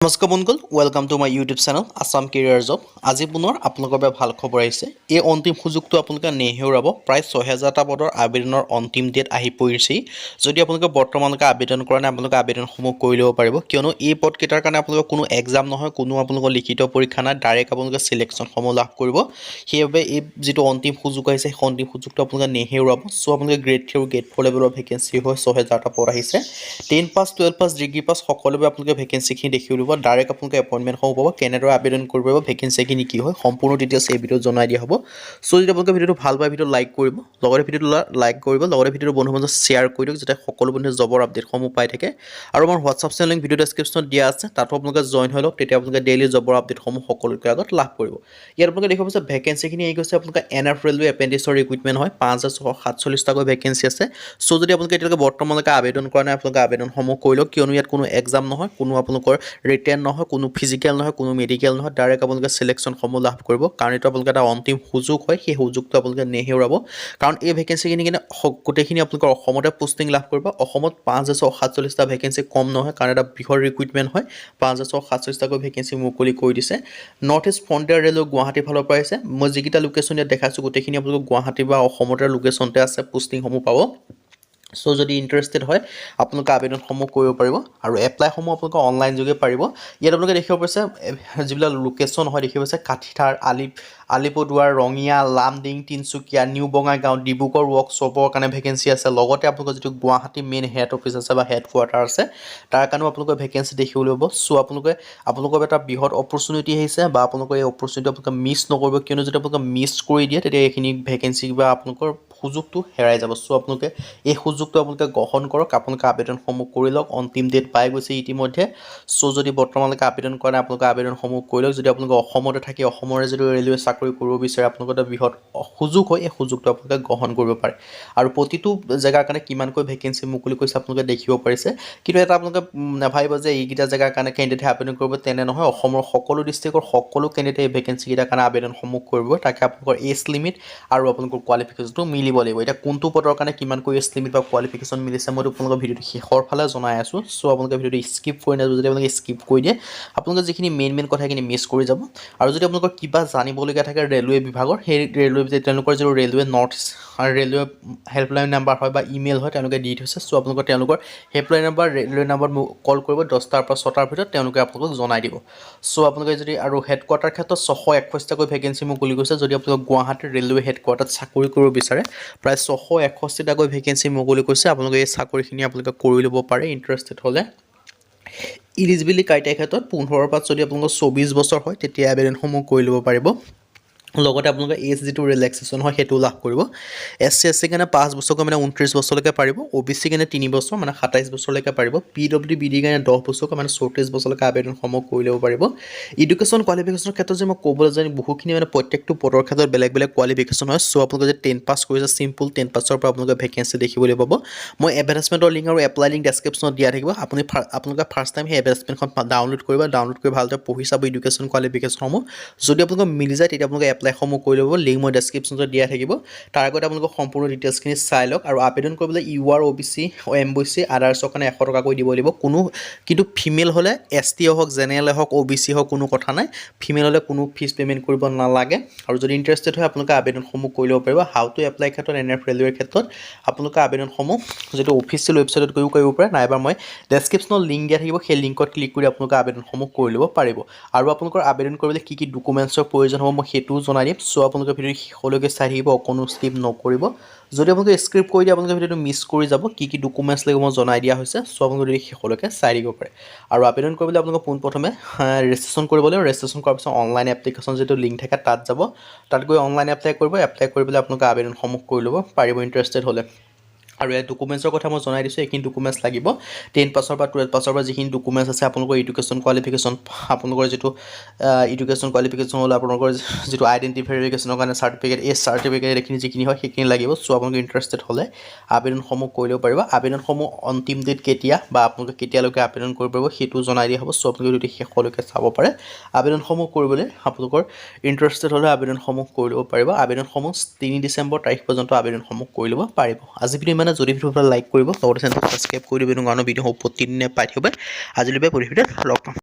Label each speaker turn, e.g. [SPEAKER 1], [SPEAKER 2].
[SPEAKER 1] নমস্কাৰ বন্ধুসকল, welcome to my YouTube channel Assam career job. আজি পুনৰ আপোনালোকৰ বাবে ভাল খবৰ আহিছে। এই অন্তিম সুযোগটো আপোনালোকে নেহেৰুৱাব। প্ৰায় ৬,০০০টা পদৰ আবেদনৰ অন্তিম ডেট আহি পৰিছেই। যদি আপোনালোকে বৰ্তমানলৈকে আবেদন কৰা নাই, আপোনালোকে আবেদনসমূহ কৰি ল'ব পাৰিব, কিয়নো এই পদকেইটাৰ কাৰণে আপোনালোকৰ কোনো এক্সাম নহয়, কোনো আপোনালোকৰ লিখিত পৰীক্ষা নাই, ডাইৰেক্ট আপোনালোকে চিলেকশ্যনসমূহ লাভ কৰিব। সেইবাবে এই যিটো অন্তিম সুযোগ আহিছে, সেই অন্তিম সুযোগটো আপোনালোকে নেহেৰুৱাব। চ' আপোনালোকে গ্ৰেড 3 আৰু গ্ৰেড 4 লেভেলৰ ভেকেঞ্চি হয় ৬,০০০টা পদ আহিছে। 10 পাছ, 12 পাছ, ডিগ্ৰী পাছ সকলোৱে আপোনালোকে ভেকেঞ্চিখিনি দেখি উলিয়াব। ডাইৰেক্ট আপোনালোকে এপইণ্টমেণ্টসমূহ পাব, কেনেদৰে আবেদন কৰিব পাৰিব, ভেকেঞ্চিখিনি কি হয়, সম্পূৰ্ণ ডিটেইলছ এই ভিডিঅ'ত জনাই দিয়া হ'ব। চ' যদি আপোনালোকে ভিডিঅ'টো ভাল পায়, ভিডিঅ'টো লাইক কৰিব, লগতে ভিডিঅ'টো লাইক কৰিব, লগতে ভিডিঅ'টো বন্ধু বান্ধৱক শ্বেয়াৰ কৰি দিয়ক, যাতে সকলো বন্ধুৱে জবৰ আপডেটসমূহ পাই থাকে। আৰু আমাৰ হোৱাটছআপ চেনেল লিংক ভিডিঅ' ডেছক্ৰিপশ্যনত দিয়া আছে, তাতো আপোনালোকে জইন হৈ লওক, তেতিয়া আপোনালোকে ডেইলি জবৰ আপডেটসমূহ সকলোকে আগত লাভ কৰিব। ইয়াত আপোনালোকে দেখিব পাইছে ভেকেঞ্চিখিনি আহি গৈছে আপোনালোকে NF ৰেলৱে এপেণ্ডিক্সৰ ৰিক্ৰুইটমেণ্ট হয়, ৫,৬৪৭টাকৈ ভেকেঞ্চি আছে। চ' যদি আপোনালোকে এতিয়ালৈকে বৰ্তমানলৈকে আবেদন কৰা নাই, আপোনালোকে আবেদনসমূহ কৰি লওক, কিয়নো ইয়াত কোনো এক্সাম নহয়, কোনো আপোনালোকৰ ৰিটেন নহয়, কোনো ফিজিকেল নহয়, কোনো মেডিকেল নহয়, ডাইৰেক্ট আপোনালোকে চিলেকশ্যনসমূহ লাভ কৰিব। কাৰণ এইটো আপোনালোকে এটা অন্তিম সুযোগ হয়, সেই সুযোগটো আপোনালোকে নেহেৰুৱাব। কাৰণ এই ভেকেঞ্চিখিনি কিন্তু গোটেইখিনি আপোনালোকৰ অসমতে পোষ্টিং লাভ কৰিব। অসমত ৫,৬৪৭টা ভেকেঞ্চি কম নহয়, কাৰণ এটা বৃহৎ ৰিক্ৰুইটমেণ্ট হয়। ৫,৬৪৭টাকৈ ভেকেঞ্চি মুকলি কৰি দিছে। নৰ্থ ইষ্ট ফ্ৰণ্টিয়াৰ ৰেলৱে গুৱাহাটীৰ ফালৰ পৰা আহিছে। মই যিকেইটা লোকেশ্যন ইয়াত দেখাইছোঁ, গোটেইখিনি আপোনালোকৰ গুৱাহাটী বা অসমতে লোকেশ্যনতে আছে, পোষ্টিংসমূহ পাব। চ' যদি ইণ্টাৰেষ্টেড হয়, আপোনালোকে আবেদনসমূহ কৰিব পাৰিব আৰু এপ্লাইসমূহ আপোনালোকে অনলাইন যোগে পাৰিব। ইয়াত আপোনালোকে দেখিব পাইছে যিবিলাক লোকেশ্যন হয়, দেখিব পাইছে কাঠিথাৰ, আলিপুৰদুৱাৰ, ৰঙিয়া, লামডিং, তিনিচুকীয়া, নিউ বঙাইগাঁও, ডিব্ৰুগড় ৱৰ্কশ্বপৰ কাৰণে ভেকেঞ্চি আছে। লগতে আপোনালোকৰ যিটো গুৱাহাটী মেইন হেড অফিচ আছে বা হেড কোৱাৰ্টাৰ আছে, তাৰ কাৰণেও আপোনালোকে ভেকেঞ্চি দেখিবলৈ পাব। চ' আপোনালোকৰ এটা বৃহৎ অপৰচুনিটি আহিছে, বা আপোনালোকৰ এই অপৰচুনিটি আপোনালোকে মিছ নকৰিব, কিয়নো যদি আপোনালোকে মিছ কৰি দিয়ে, তেতিয়া এইখিনি ভেকেঞ্চি বা আপোনালোকৰ সুযোগটো হেৰাই যাব। চ' আপোনালোকে এই সুযোগটো আপোনালোকে গ্ৰহণ কৰক, আপোনালোকে আবেদনসমূহ কৰি লওক। অন্তিম ডেট পাই গৈছে ইতিমধ্যে। চ' যদি বৰ্তমানলৈকে আবেদন কৰা নাই, আপোনালোকে আবেদনসমূহ কৰি লওক। যদি আপোনালোকে অসমতে থাকি অসমৰে যদি ৰেলৱে চাকৰি কৰিব বিচাৰে, আপোনালোকৰ এটা বৃহৎ সুযোগ হয়, এই সুযোগটো আপোনালোকে গ্ৰহণ কৰিব পাৰে। আৰু প্ৰতিটো জেগাৰ কাৰণে কিমানকৈ ভেকেঞ্চি মুকলি কৰিছে আপোনালোকে দেখিব পাৰিছে। কিন্তু এটা আপোনালোকে নাভাবিব যে এইকেইটা জেগাৰ কাৰণে কেণ্ডিডেটে আবেদন কৰিব, তেনে নহয়। অসমৰ সকলো ডিষ্ট্ৰিক্টৰ সকলো কেণ্ডিডেটে এই ভেকেঞ্চিকেইটাৰ কাৰণে আবেদনসমূহ কৰিব। তাকে আপোনালোকৰ এজ লিমিট আৰু আপোনালোকৰ কোৱালিফিকেশ্যনটো মিলিব লাগিব। এতিয়া কোনটো পদৰ কাৰণে কিমানকৈ এজ লিমিট বা কোৱালিফিকেশ্যন মিলিছে, মইতো আপোনালোকৰ ভিডিঅ'টো শেষৰ ফালে জনাই আছোঁ। চ' আপোনালোকে ভিডিঅ'টো স্কিপ কৰি নাযাব। যদি আপোনালোকে স্কিপ কৰি দিয়ে, আপোনালোকে যিখিনি মেইন কথাখিনি মিছ কৰি যাব। আৰু যদি আপোনালোকৰ কিবা জানিবলগীয়া থাকে ৰেলৱে বিভাগৰ, সেই তেওঁলোকৰ যিটো railway north east railway helpline number হয় বা ইমেইল হয়, তেওঁলোকে দি থৈছে। চ' তেওঁলোকৰ হেল্পলাইন নাম্বাৰ, ৰেলৱে নাম্বাৰত কল কৰিব, 10টাৰ পৰা 6টাৰ ভিতৰত তেওঁলোকে আপোনালোকক জনাই দিব। চ' আপোনালোকে যদি আৰু হেড কোৱাৰ্টাৰ ক্ষেত্ৰত 661টাকৈ ভেকেঞ্চি মুকলি কৰিছে। যদি আপোনালোকে গুৱাহাটীৰ ৰেলৱে হেড কোৱাৰ্টাৰত চাকৰি কৰিব বিচাৰে, প্ৰায় 661টাকৈ ভেকেঞ্চি মুকলি কৰিছে। আপোনালোকে এই চাকৰিখিনি আপোনালোকে কৰি ল'ব পাৰে ইণ্টাৰেষ্টেড হ'লে। ইলিজিবিলিটি ক্ৰাইটেৰিয়াৰ ক্ষেত্ৰত 15ৰ পৰা যদি আপোনালোকৰ 24 বছৰ হয়, তেতিয়া আবেদনসমূহ কৰি ল'ব পাৰিব। লগতে আপোনালোকে এজ যিটো ৰিলেক্সেশ্যন হয়, সেইটো লাভ কৰিব। SC SC কাৰণে 5 বছৰকৈ মানে 29 বছৰলৈকে পাৰিব। OBC কাৰণে 3 বছৰ মানে 27 বছৰলৈকে পাৰিব। PWBD কাৰণে 10 বছৰকৈ মানে 34 বছৰলৈকে আবেদনসমূহ কৰি ল'ব পাৰিব। এডুকেশ্যন কোৱালিফিকেশ্যনৰ ক্ষেত্ৰত যে মই ক'বলৈ যাওঁ, বহুখিনি মানে প্ৰত্যেকটো পদৰ ক্ষেত্ৰত বেলেগ বেলেগ কোৱালিফিকেশ্যন হয়। চ' আপোনালোকে যে 10 পাছ কৰিছে, চিম্পুল 10 পাছৰ পৰা আপোনালোকে ভেকেঞ্চি দেখিবলৈ পাব। মই এডভাৰটাইজমেণ্টৰ লিংক আৰু এপ্লাই লিংক ডেছক্ৰিপশ্যনত দিয়া থাকিব। আপোনালোকে ফাৰ্ষ্ট টাইম সেই এডভাৰটাইজমেণ্টখন ডাউনলোড কৰিব, ডাউনলোড কৰি ভালদৰে পঢ়ি চাব এডুকেশ্যন কোৱালিফিকেশ্যনসমূহ। যদি আপোনালোকৰ মিলি যায়, তেতিয়া আপোনালোকে এপ্লাইসমূহ কৰি ল'ব। লিংক মই ডেছক্ৰিপশ্যনত দিয়া থাকিব। তাৰ আগতে আপোনালোকৰ সম্পূৰ্ণ ডিটেইলছখিনি চাই লওক। আৰু আবেদন কৰিবলৈ UR OBC MBC আদাৰ্ছৰ কাৰণে 100 টকাকৈ দিব লাগিব। কিন্তু ফিমেল হ'লে ST হওক, জেনেৰেলে হওক, OBC হওক, কোনো কথা নাই। ফিমেল হ'লে কোনো ফিজ পে'মেণ্ট কৰিব নালাগে। আৰু যদি ইণ্টাৰেষ্টেড হয়, আপোনালোকে আবেদনসমূহ কৰি ল'ব পাৰিব। হাউ টু এপ্লাই ক্ষেত্ৰত NF ৰেলৱেৰ ক্ষেত্ৰত আপোনালোকে আবেদনসমূহ যিটো অফিচিয়েল ৱেবছাইটত গৈও কৰিব পাৰে, নাইবা মই ডেছক্ৰিপশ্যনত লিংক দিয়া থাকিব, সেই লিংকত ক্লিক কৰি আপোনালোকে আবেদনসমূহ কৰি ল'ব পাৰিব। আৰু আপোনালোকৰ আবেদন কৰিবলৈ কি ডকুমেণ্টছৰ প্ৰয়োজন হ'ব, মই সেইটোও জনাই দিম। চ' আপোনালোকে ভিডিঅ'টো শেষলৈকে চাই থাকিব, অকণো স্কিপ নকৰিব। যদি আপোনালোকে স্ক্ৰিপ্ট কৰি দিয়ে, আপোনালোকে ভিডিঅ'টো মিছ কৰি যাব। কি ডকুমেণ্টছ লাগিব মই জনাই দিয়া হৈছে। চ' আপোনালোকে যদি শেষলৈকে চাই দিব পাৰে। আৰু আবেদন কৰিবলৈ আপোনালোকে পোনপ্ৰথমে ৰেজিষ্ট্ৰেশ্যন কৰিব লাগিব। ৰেজিষ্ট্ৰেশ্যন কৰাৰ পিছত অনলাইন এপ্লিকেশ্যন যিটো লিংক থাকে, তাত যাব। তাত গৈ অনলাইন এপ্লাই কৰিব। এপ্লাই কৰি পেলাই আপোনালোকে আবেদনসমূহ কৰি ল'ব পাৰিব ইণ্টাৰেষ্টেড হ'লে। আৰু এই ডকুমেণ্টছৰ কথা মই জনাই দিছোঁ, এইখিনি ডকুমেণ্টছ লাগিব। 10 পাছৰ পৰা 12 পাছৰ পৰা যিখিনি ডকুমেণ্টছ আছে, আপোনালোকৰ এডুকেশ্যন কোৱালিফিকেশ্যন, আপোনালোকৰ যিটো এডুকেশ্যন কোৱালিফিকেশ্যন হ'ল আপোনালোকৰ যিটো আইডেণ্টি ভেৰিফিকেশ্যনৰ কাৰণে চাৰ্টিফিকেট, এই চাৰ্টিফিকেট এইখিনি যিখিনি হয়, সেইখিনি লাগিব। চ' আপোনালোকে ইণ্টাৰেষ্টেড হ'লে আবেদনসমূহ কৰি ল'ব পাৰিব। আবেদনসমূহ অন্তিম ডেট কেতিয়া বা আপোনালোকে কেতিয়ালৈকে আবেদন কৰিব পাৰিব, সেইটো জনাই দিয়া হ'ব। চ' আপোনালোকে যদি শেষলৈকে চাব পাৰে, আবেদনসমূহ কৰিবলৈ আপোনালোকৰ ইণ্টাৰেষ্টেড হ'লে আবেদনসমূহ কৰি ল'ব পাৰিব। আবেদনসমূহ 3 ডিচেম্বৰ তাৰিখ পৰ্যন্ত আবেদনসমূহ কৰি ল'ব পাৰিব। আজি ভিডিঅ' ইমানে। যদি ভিডিঅ'টো লাইক কৰিব, লগতে চেনেলটো ছাবস্ক্ৰাইব কৰি দিব, কাৰণ ভিডিঅ' প্ৰতিদিনে পাই থাকিব। আজিলৈকে ভিডিঅ'ত লগ পাম।